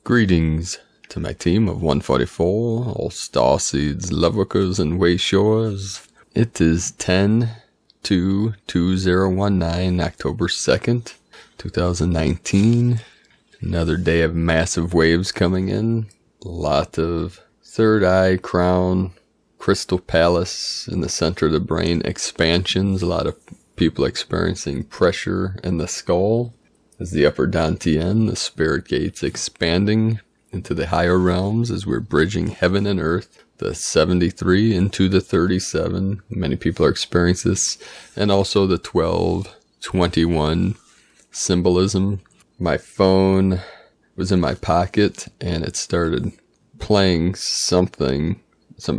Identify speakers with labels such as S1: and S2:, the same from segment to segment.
S1: Greetings to my team of 144, all Starseeds, Lightworkers, and Wayshores. It is 10/2/2019, October 2nd, 2019. Another day of massive waves coming in. A lot of third eye, crown, crystal palace in the center of the brain expansions. A lot of people experiencing pressure in the skull. As the upper dantian, the spirit gates expanding into the higher realms as we're bridging heaven and earth, the 73 into the 37. Many people are experiencing this. And also the 12/21 symbolism. My phone was in my pocket and it started playing some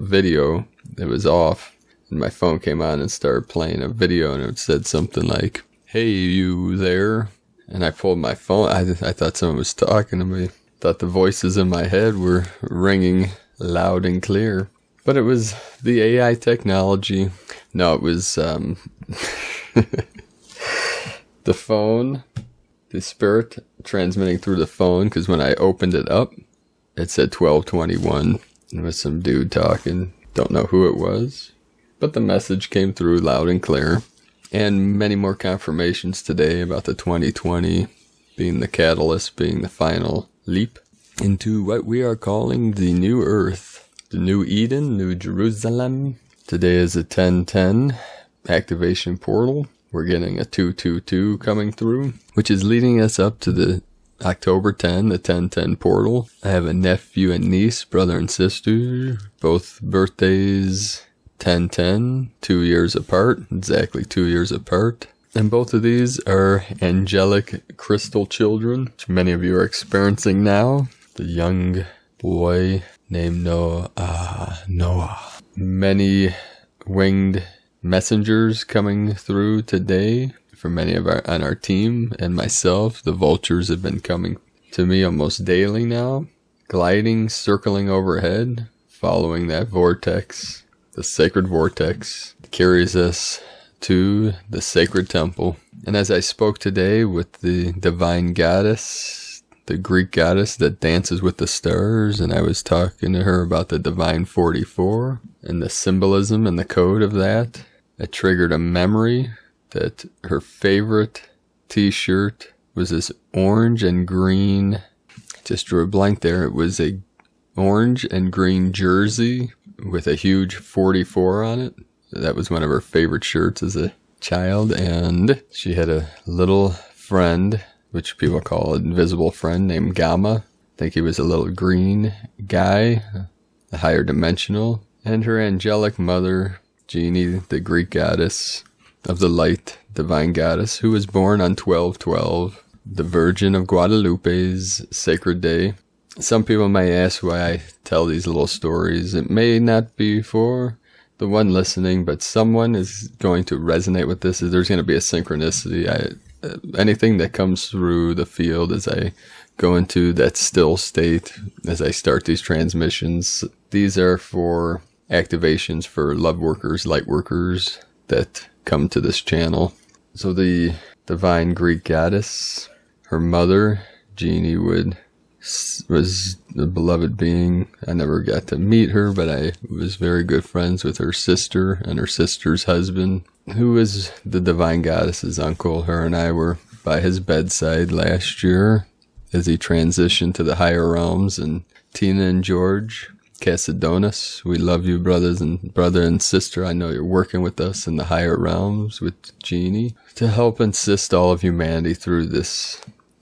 S1: video that was off. And my phone came on and started playing a video and it said something like, "Hey, you there?" And I pulled my phone. I thought someone was talking to me. Thought the voices in my head were ringing loud and clear. But it was the AI technology. No, it was the phone, the spirit transmitting through the phone. Because when I opened it up, it said 12/21. It was some dude talking. Don't know who it was. But the message came through loud and clear. And many more confirmations today about the 2020 being the catalyst, being the final leap into what we are calling the new Earth, the new Eden, New Jerusalem. Today is a 10/10 activation portal. We're getting a 222 coming through, which is leading us up to the October 10, the 10/10 portal. I have a nephew and niece, brother and sister, both birthdays 10/10, 2 years apart, exactly 2 years apart. And both of these are angelic crystal children, which many of you are experiencing now. The young boy named Noah. Many winged messengers coming through today for many of on our team and myself. The vultures have been coming to me almost daily now, gliding, circling overhead, following that vortex. The sacred vortex carries us to the sacred temple. And as I spoke today with the divine goddess, the Greek goddess that dances with the stars, and I was talking to her about the divine 44 and the symbolism and the code of that, it triggered a memory that her favorite t-shirt was this orange and green, just drew a blank there, it was a orange and green jersey with a huge 44 on it. That was one of her favorite shirts as a child. And she had a little friend, which people call an invisible friend, named Gamma. I think he was a little green guy, a higher dimensional. And her angelic mother, Jeannie, the Greek goddess of the light, divine goddess, who was born on 12/12, the Virgin of Guadalupe's sacred day. Some people may ask why I tell these little stories. It may not be for the one listening, but someone is going to resonate with this. There's going to be a synchronicity. Anything that comes through the field as I go into that still state, as I start these transmissions, these are for activations for Lightworkers, Lightworkers that come to this channel. So the divine Greek goddess, her mother, Jeannie, was a beloved being. I never got to meet her, but I was very good friends with her sister and her sister's husband, who was the divine goddess's uncle. Her and I were by his bedside last year as he transitioned to the higher realms. And Tina and George Casadonis, we love you, brother and sister. I know you're working with us in the higher realms with Jeannie to help assist all of humanity through this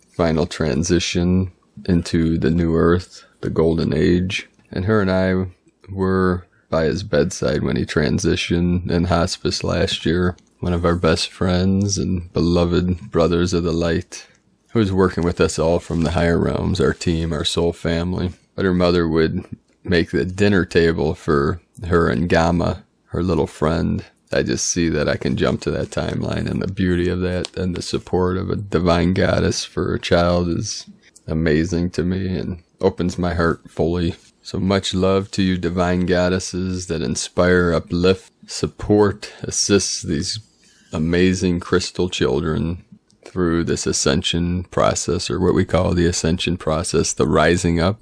S1: final transition into the new earth, the golden age. And her and I were by his bedside when he transitioned in hospice last year. One of our best friends and beloved brothers of the light, who was working with us all from the higher realms, our team, our soul family. But her mother would make the dinner table for her and Gamma, her little friend. I just see that I can jump to that timeline, and the beauty of that and the support of a divine goddess for a child is amazing to me and opens my heart fully. So much love to you divine goddesses that inspire, uplift, support, assist these amazing crystal children through this ascension process, or what we call the ascension process, the rising up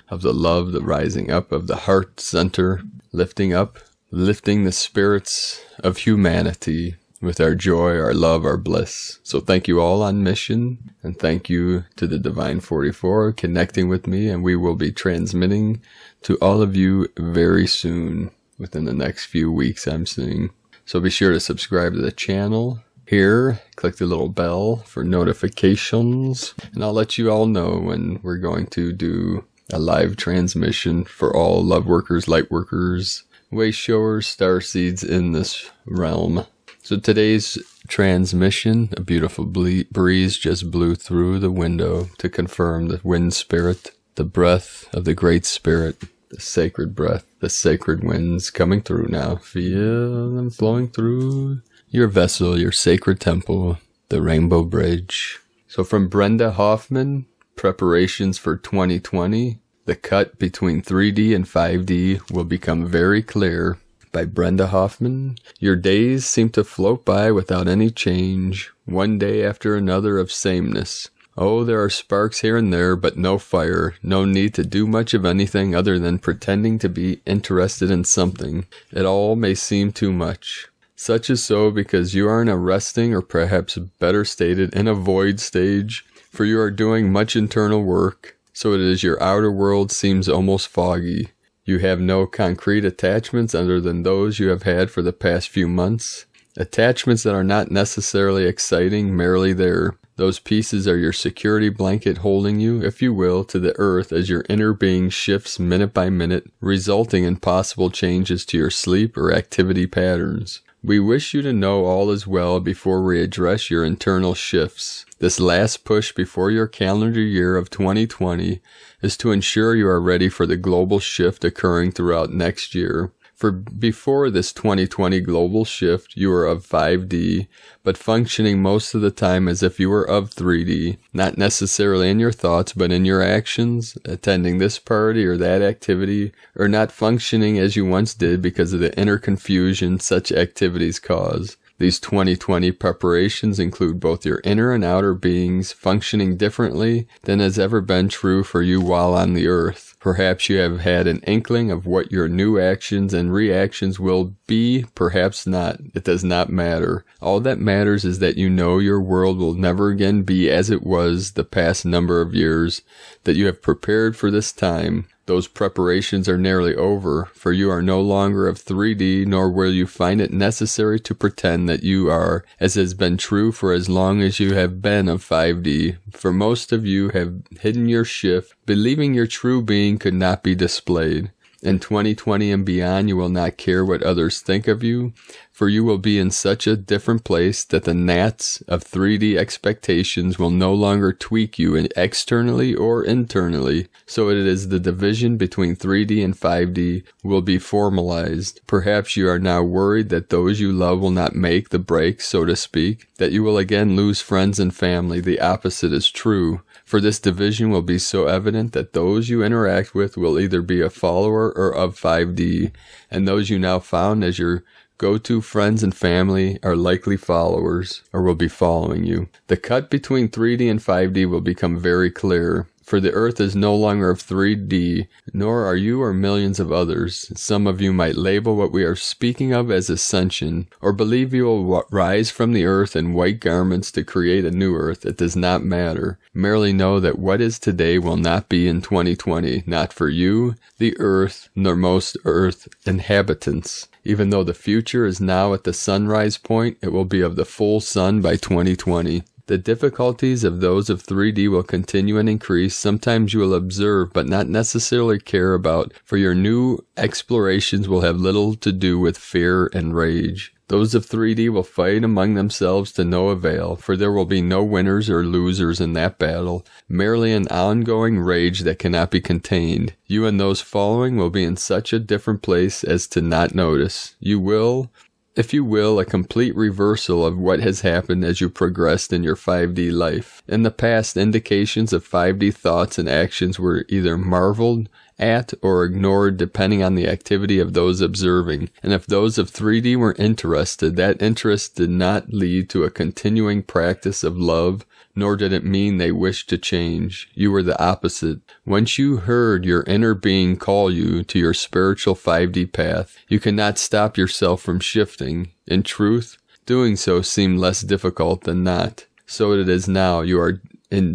S1: of the love, the rising up of the heart center, lifting the spirits of humanity with our joy, our love, our bliss. So thank you all on mission, and thank you to the Divine 44 connecting with me, and we will be transmitting to all of you very soon, within the next few weeks, I'm seeing. So be sure to subscribe to the channel here, click the little bell for notifications, and I'll let you all know when we're going to do a live transmission for all love workers, light workers, way showers, starseeds in this realm. So today's transmission, a beautiful breeze just blew through the window to confirm the wind spirit, the breath of the great spirit, the sacred breath, the sacred winds coming through now. Feel them flowing through your vessel, your sacred temple, the Rainbow Bridge. So from Brenda Hoffman, preparations for 2020, the cut between 3D and 5D will become very clear. By Brenda Hoffman. Your days seem to float by without any change, one day after another of sameness. Oh, there are sparks here and there, but no fire, no need to do much of anything other than pretending to be interested in something. It all may seem too much. Such is so because you are in a resting, or perhaps better stated, in a void stage, for you are doing much internal work, so it is your outer world seems almost foggy. You have no concrete attachments other than those you have had for the past few months. Attachments that are not necessarily exciting, merely there. Those pieces are your security blanket holding you, if you will, to the earth as your inner being shifts minute by minute, resulting in possible changes to your sleep or activity patterns. We wish you to know all is well before we address your internal shifts. This last push before your calendar year of 2020 is to ensure you are ready for the global shift occurring throughout next year. For before this 2020 global shift, you are of 5D, but functioning most of the time as if you were of 3D, not necessarily in your thoughts, but in your actions, attending this party or that activity, or not functioning as you once did because of the inner confusion such activities cause. These 2020 preparations include both your inner and outer beings functioning differently than has ever been true for you while on the earth. Perhaps you have had an inkling of what your new actions and reactions will be, perhaps not. It does not matter. All that matters is that you know your world will never again be as it was the past number of years, that you have prepared for this time. Those preparations are nearly over, for you are no longer of 3D, nor will you find it necessary to pretend that you are, as has been true for as long as you have been of 5D. For most of you have hidden your shift, believing your true being could not be displayed. In 2020 and beyond, you will not care what others think of you, for you will be in such a different place that the gnats of 3D expectations will no longer tweak you externally or internally, so it is the division between 3D and 5D will be formalized. Perhaps you are now worried that those you love will not make the break, so to speak, that you will again lose friends and family. The opposite is true. For this division will be so evident that those you interact with will either be a follower or of 5D, and those you now found as your go-to friends and family are likely followers, or will be following you. The cut between 3D and 5D will become very clear. For the earth is no longer of 3D, nor are you or millions of others. Some of you might label what we are speaking of as ascension, or believe you will rise from the earth in white garments to create a new earth. It does not matter. Merely know that what is today will not be in 2020, not for you, the earth, nor most earth inhabitants. Even though the future is now at the sunrise point, it will be of the full sun by 2020. The difficulties of those of 3D will continue and increase. Sometimes you will observe but not necessarily care about, for your new explorations will have little to do with fear and rage. Those of 3D will fight among themselves to no avail, for there will be no winners or losers in that battle, merely an ongoing rage that cannot be contained. You and those following will be in such a different place as to not notice. You will, if you will, a complete reversal of what has happened as you progressed in your 5D life. In the past, indications of 5D thoughts and actions were either marveled at or ignored depending on the activity of those observing. And if those of 3D were interested, that interest did not lead to a continuing practice of love, nor did it mean they wished to change. You were the opposite. Once you heard your inner being call you to your spiritual 5D path, you cannot stop yourself from shifting. In truth, doing so seemed less difficult than not. So it is now. You are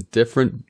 S1: different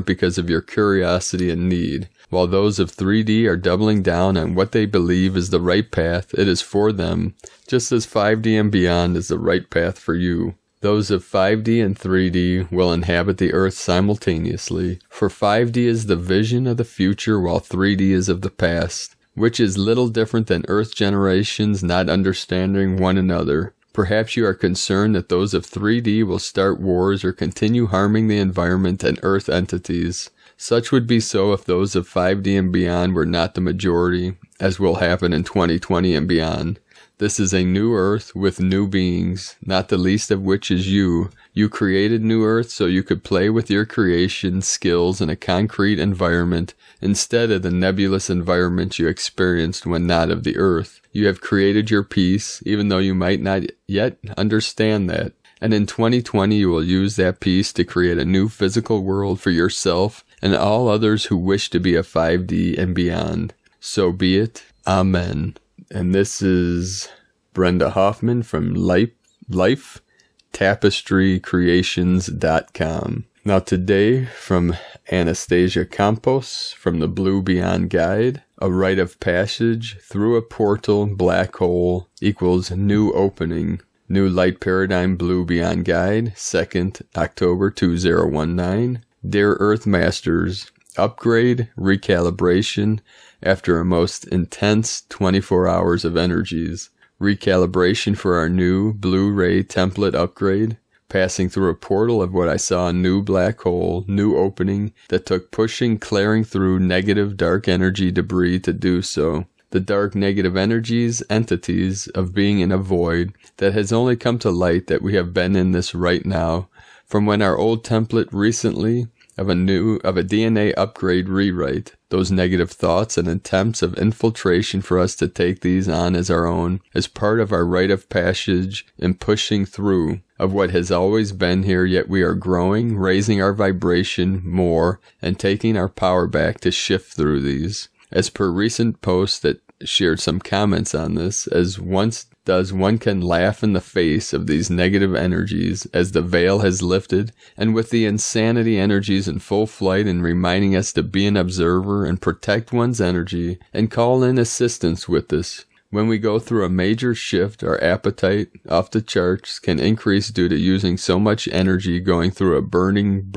S1: because of your curiosity and need. While those of 3D are doubling down on what they believe is the right path, it is for them, just as 5D and beyond is the right path for you. Those of 5D and 3D will inhabit the earth simultaneously, for 5D is the vision of the future while 3D is of the past, which is little different than earth generations not understanding one another. Perhaps you are concerned that those of 3D will start wars or continue harming the environment and earth entities. Such would be so if those of 5D and beyond were not the majority, as will happen in 2020 and beyond. This is a new earth with new beings, not the least of which is you. You created new earth so you could play with your creation skills in a concrete environment instead of the nebulous environment you experienced when not of the earth. You have created your peace, even though you might not yet understand that. And in 2020 you will use that peace to create a new physical world for yourself and all others who wish to be a 5D and beyond. So be it. Amen. And this is Brenda Hoffman from LifeTapestryCreations.com. Now today from Anastasia Campos from the Blue Beyond Guide, a rite of passage through a portal black hole equals new opening. New Light Paradigm Blue Beyond Guide, 2nd October 2019. Dear Earth Masters, upgrade, recalibration after a most intense 24 hours of energies. Recalibration for our new Blu-ray template upgrade. Passing through a portal of what I saw a new black hole, new opening that took pushing, clearing through negative dark energy debris to do so. The dark negative energies, entities of being in a void that has only come to light that we have been in this right now. From when our old template recently of a DNA upgrade rewrite, those negative thoughts and attempts of infiltration for us to take these on as our own, as part of our rite of passage in pushing through of what has always been here, yet we are growing, raising our vibration more, and taking our power back to shift through these. As per recent posts that shared some comments on this, as once does one can laugh in the face of these negative energies as the veil has lifted, and with the insanity energies in full flight and reminding us to be an observer and protect one's energy and call in assistance with this. When we go through a major shift, our appetite off the charts can increase due to using so much energy going through a burning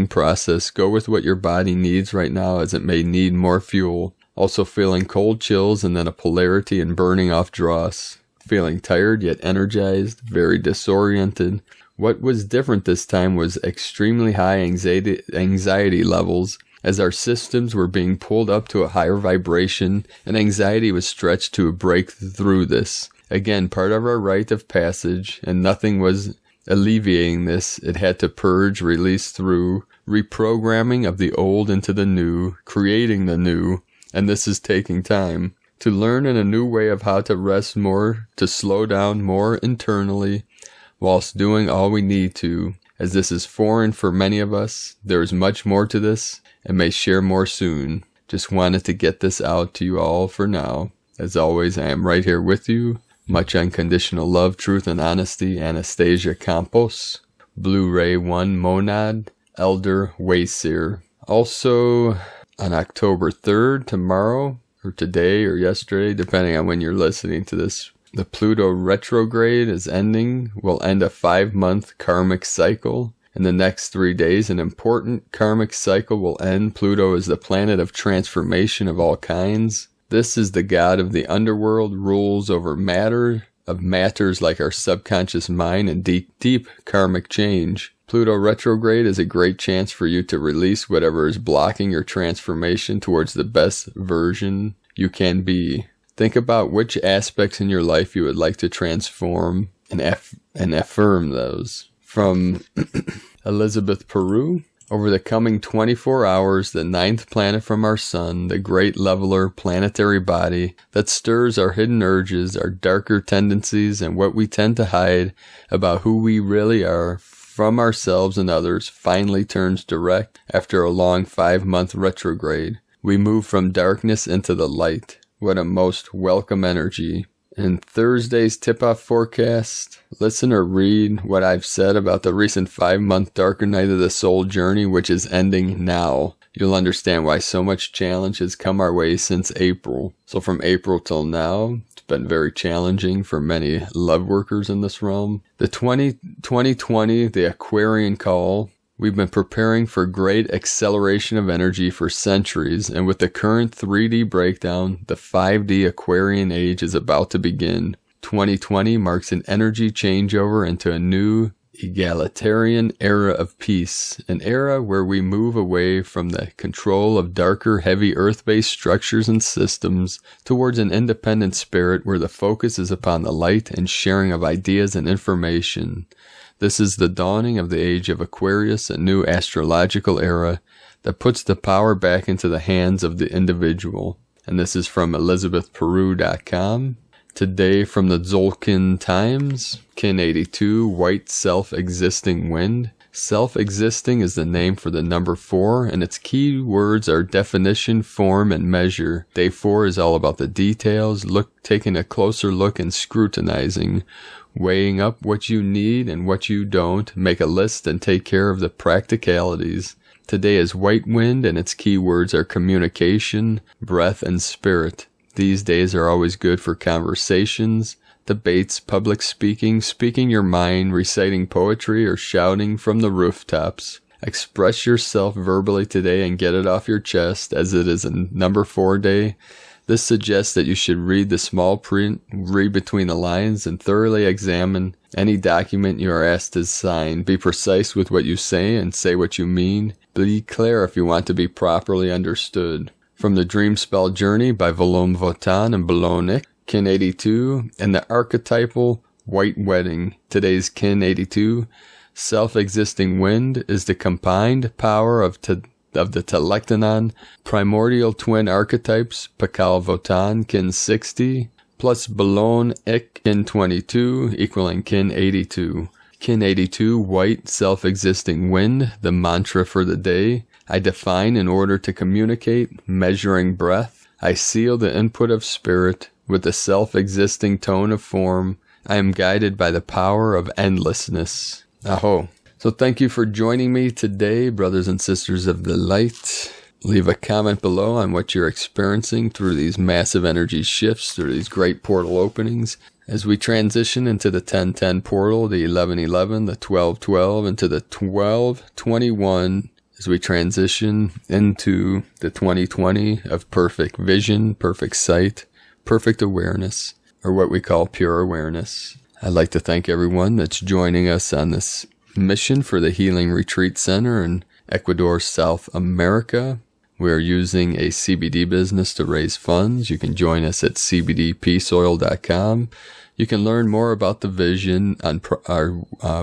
S1: process. Go with what your body needs right now, as it may need more fuel. Also feeling cold chills and then a polarity and burning off dross. Feeling tired yet energized, very disoriented. What was different this time was extremely high anxiety levels, as our systems were being pulled up to a higher vibration and anxiety was stretched to break through this. Again, part of our rite of passage, and nothing was alleviating this. It had to purge, release through, reprogramming of the old into the new, creating the new, and this is taking time. To learn in a new way of how to rest more, to slow down more internally, whilst doing all we need to, as this is foreign for many of us. There is much more to this, and may share more soon. Just wanted to get this out to you all for now. As always, I am right here with you. Much unconditional love, truth, and honesty. Anastasia Campos. Blu-ray 1 Monad. Elder Wayseer. Also, on October 3rd, tomorrow, or today, or yesterday, depending on when you're listening to this, the Pluto retrograde is ending. Will end a 5-month karmic cycle. In the next 3 days, an important karmic cycle will end. Pluto is the planet of transformation of all kinds. This is the god of the underworld, rules over matters like our subconscious mind and deep karmic change. Pluto retrograde is a great chance for you to release whatever is blocking your transformation towards the best version you can be. Think about which aspects in your life you would like to transform and affirm those. From Elizabeth Peru, Over the coming 24 hours, the 9th planet from our sun, the great leveler planetary body that stirs our hidden urges, our darker tendencies, and what we tend to hide about who we really are from ourselves and others, finally turns direct after a long 5-month retrograde. We move from darkness into the light. What a most welcome energy. In Thursday's tip-off forecast, listen or read what I've said about the recent 5-month darker night of the soul journey, which is ending now. You'll understand why so much challenge has come our way since April. So from April till now, it's been very challenging for many love workers in this realm. The 2020, the Aquarian call. We've been preparing for great acceleration of energy for centuries, and with the current 3D breakdown, the 5D Aquarian age is about to begin. 2020 marks an energy changeover into a new egalitarian era of peace, an era where we move away from the control of darker, heavy earth-based structures and systems towards an independent spirit where the focus is upon the light and sharing of ideas and information. This is the dawning of the age of Aquarius, a new astrological era that puts the power back into the hands of the individual. And this is from ElizabethPeru.com. Today from the Tzolk'in Times, Kin 82, White Self-Existing Wind. Self-existing is the name for the number 4, and its key words are definition, form, and measure. Day 4 is all about the details, taking a closer look and scrutinizing, weighing up what you need and what you don't, make a list and take care of the practicalities. Today is White Wind, and its key words are communication, breath, and spirit. These days are always good for conversations, debates, public speaking, speaking your mind, reciting poetry, or shouting from the rooftops. Express yourself verbally today and get it off your chest, as it is a number 4 day. This suggests that you should read the small print, read between the lines, and thoroughly examine any document you are asked to sign. Be precise with what you say and say what you mean. Be clear if you want to be properly understood. From the Dream Spell Journey by Volom Votan and Belonik, Kin 82, and the archetypal White Wedding. Today's Kin 82, self-existing wind, is the combined power of the Telektonon, primordial twin archetypes, Pakal Votan, Kin 60, plus Balon Ik, Kin 22, equaling Kin 82. Kin 82, white, self-existing wind, the mantra for the day. I define in order to communicate, measuring breath. I seal the input of spirit with the self-existing tone of form. I am guided by the power of endlessness. Aho. So thank you for joining me today, brothers and sisters of the light. Leave a comment below on what you're experiencing through these massive energy shifts, through these great portal openings. As we transition into the 10-10 portal, the 11-11, the 12-12, into the 12-21, as we transition into the 2020 of perfect vision, perfect sight, perfect awareness, or what we call pure awareness. I'd like to thank everyone that's joining us on this mission for the Healing Retreat Center in Ecuador, South America. We are using a CBD business to raise funds. You can join us at cbdpeaceoil.com. You can learn more about the vision on our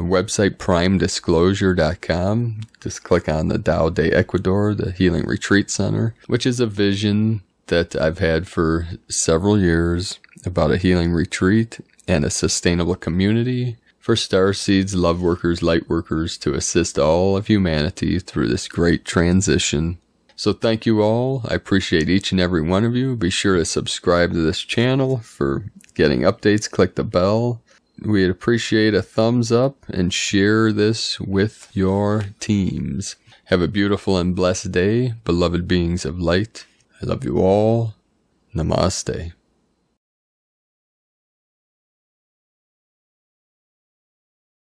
S1: website, primedisclosure.com. Just click on the Tao de Ecuador, the Healing Retreat Center, which is a vision that I've had for several years about a healing retreat and a sustainable community for Starseeds, love workers, light workers, to assist all of humanity through this great transition. So thank you all. I appreciate each and every one of you. Be sure to subscribe to this channel for getting updates. Click the bell. We'd appreciate a thumbs up and share this with your teams. Have a beautiful and blessed day, beloved beings of light. I love you all. Namaste.